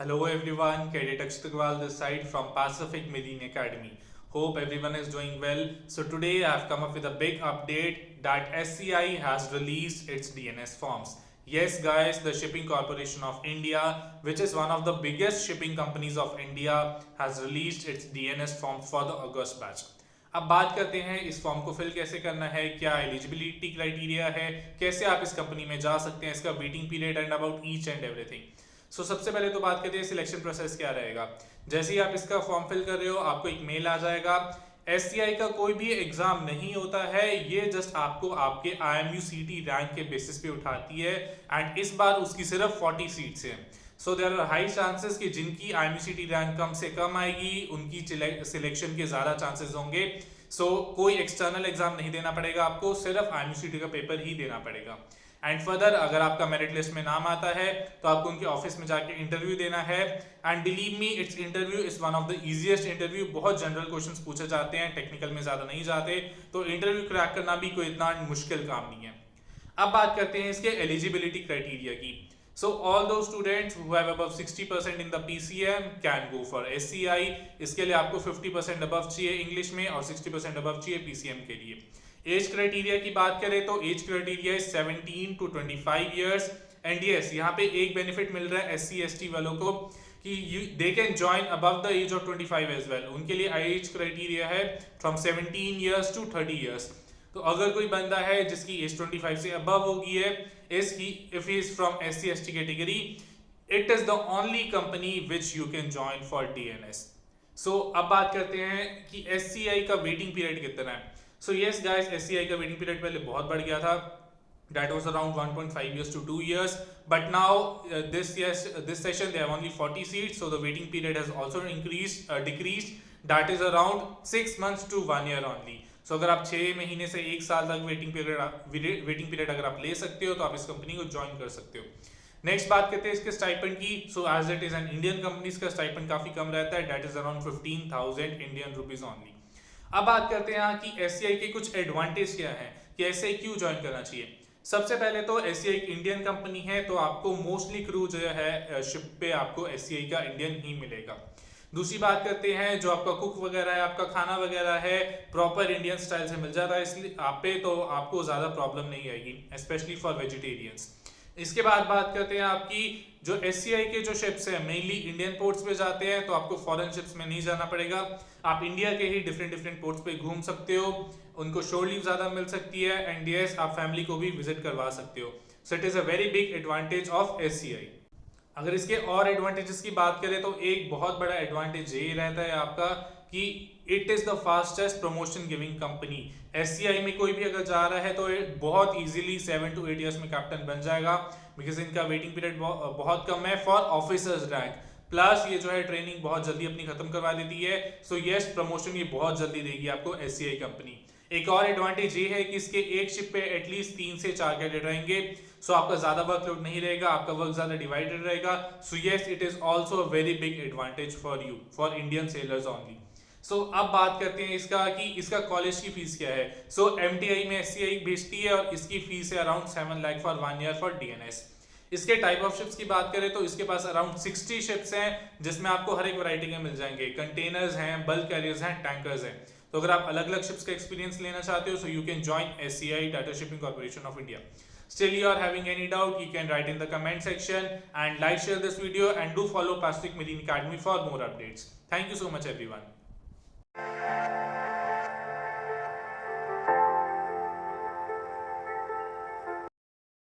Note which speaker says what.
Speaker 1: Hello everyone, Cadet Akshit Agarwal this side from Pacific Marine Academy. Hope everyone is doing well. So today I have come up with a big update that SCI has released its DNS forms. Yes guys, the Shipping Corporation of India, which is one of the biggest shipping companies of India, has released its DNS forms for the August batch. अब बात करते हैं इस form को fill कैसे करना है, क्या एलिजिबिलिटी क्राइटेरिया है, कैसे आप इस कंपनी में जा सकते हैं, इसका waiting period and about each and everything. सबसे पहले तो बात करते हैं सिलेक्शन प्रोसेस क्या रहेगा। जैसे ही आप इसका फॉर्म फिल कर रहे हो आपको एक मेल आ जाएगा। एससीआई का कोई भी एग्जाम नहीं होता है, ये जस्ट आपको आपके IMU CT रैंक के बेसिस पे उठाती है एंड इस बार उसकी सिर्फ 40 सीट्स हैं। So there are high chances कि जिनकी IMU CT रैंक कम से कम आएगी उनकी सिलेक्शन के ज्यादा चांसेस होंगे। कोई एक्सटर्नल एग्जाम नहीं देना पड़ेगा आपको, सिर्फ IMU CT का पेपर ही देना पड़ेगा। एंड फर्दर अगर आपका मेरिट लिस्ट में नाम आता है तो आपको उनके ऑफिस में जाके इंटरव्यू देना है and believe me it's interview is one of the easiest interview. बहुत जनरल क्वेश्चंस पूछे जाते हैं, टेक्निकल में ज्यादा नहीं जाते, तो इंटरव्यू क्रैक करना भी कोई इतना मुश्किल काम नहीं है। अब बात करते हैं इसके एलिजिबिलिटी क्राइटेरिया की। So all those students who have above 60% in the PCM can go for SCI। इसके लिए आपको 50% above चाहिए इंग्लिश में और 60% above चाहिए PCM के लिए। एज क्राइटेरिया की बात करें तो age criteria 17 to 25 years and yes यहाँ पे एक बेनिफिट मिल रहा है SC ST वालों को कि they can join above the age of 25 as well. उनके लिए एज क्राइटेरिया है फ्रॉम 17 years to 30 years। तो अगर कोई बंदा है जिसकी एज 25 से अबव होगी है, if he is from SC ST category, it is the only company which you can join for DNS। अब बात करते हैं कि SCI का वेटिंग पीरियड कितना है। yes guys, SCI का वेटिंग पीरियड पहले बहुत बढ़ गया था, that was around 1.5 years to 2 years, but now this session they have only 40 seats, so the waiting period has also decreased, that is around 6 months to 1 year only। अगर आप 6 महीने से 1 साल तक वेटिंग पीरियड अगर आप ले सकते हो तो आप इस कंपनी को ज्वाइन कर सकते हो। नेक्स्ट बात करते हैं इसके स्टाइपेंड की। As it is an Indian company, इसका स्टाइपेंड काफी कम रहता है, that is around 15,000 Indian rupees only. अब बात करते हैं यहाँ की SCI के कुछ एडवांटेज क्या है कि SCI क्यों ज्वाइन करना चाहिए। सबसे पहले तो SCI एक इंडियन कंपनी है, तो आपको मोस्टली क्रू जो है शिप पे आपको SCI का इंडियन ही मिलेगा। दूसरी बात करते हैं जो आपका कुक वगैरह है, आपका खाना वगैरह है प्रॉपर इंडियन स्टाइल से मिल जाता है, इसलिए आप पे तो आपको ज्यादा प्रॉब्लम नहीं आएगी, स्पेशली फॉर वेजिटेरियंस। इसके बाद बात करते हैं आपकी जो SCI के जो शिप्स हैं मेनली इंडियन पोर्ट्स पे जाते हैं, तो आपको फॉरेन शिप्स में नहीं जाना पड़ेगा, आप इंडिया के ही डिफरेंट पोर्ट्स पे घूम सकते हो, उनको शोर लीव ज्यादा मिल सकती है एंड यस आप फैमिली को भी विजिट करवा सकते हो। So it is a very big advantage of SCI। अगर इसके और एडवांटेजेस की बात करें तो एक बहुत बड़ा एडवांटेज ये रहता है आपका कि it is the fastest promotion giving company. SCI में कोई भी अगर जा रहा है तो बहुत इजीली 7 to 8 years में कैप्टन बन जाएगा, बिकॉज इनका वेटिंग पीरियड बहुत कम है फॉर ऑफिसर्स रैंक, प्लस ये जो है ट्रेनिंग बहुत जल्दी अपनी खत्म करवा देती है। यस प्रमोशन ये बहुत जल्दी देगी आपको SCI कंपनी। एक और एडवांटेज ये है कि इसके एक शिप पे एटलीस्ट 3 से 4 कैडेट रहेंगे, आपका ज्यादा वर्कलोड नहीं रहेगा, आपका वर्क ज्यादा डिवाइडेड रहेगा। Yes it is also a very big advantage for you, for Indian sellers only. अब बात करते हैं इसका कि इसका कॉलेज की फीस क्या है। MTI में SCI भेजती है और इसकी फीस है around 7 lakh for 1 year for DNS। इसके टाइप ऑफ शिप्स की बात करें तो इसके पास अराउंड 60 शिप्स हैं जिसमें आपको हर एक वैरायटी के मिल जाएंगे, कंटेनर्स हैं, बल्क कैरियर्स हैं, टैंकर्स हैं। तो अगर आप अलग अलग शिप्स का एक्सपीरियंस लेना चाहते हो you can join SCI, Tata shipping corporation of India. Still you are having any doubt, you can write in the comment section and like, share this video and do follow Pacific Marine Academy for more updates. Thank you so much everyone.